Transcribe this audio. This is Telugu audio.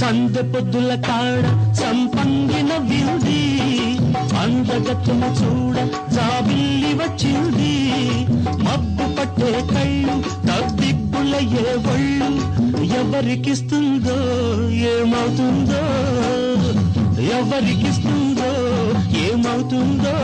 సందె పొద్దుల కాడ సంపంగిన వింది అందగత్తున చూడ జాబిల్లి వచ్చింది మబ్బు పట్టే కళ్ళు తబ్బిబ్బులయ్యే ఒళ్ళు ఎవరికిస్తుందో ఏమవుతుందో ఎవరికిస్తుందో ఏమవుతుందో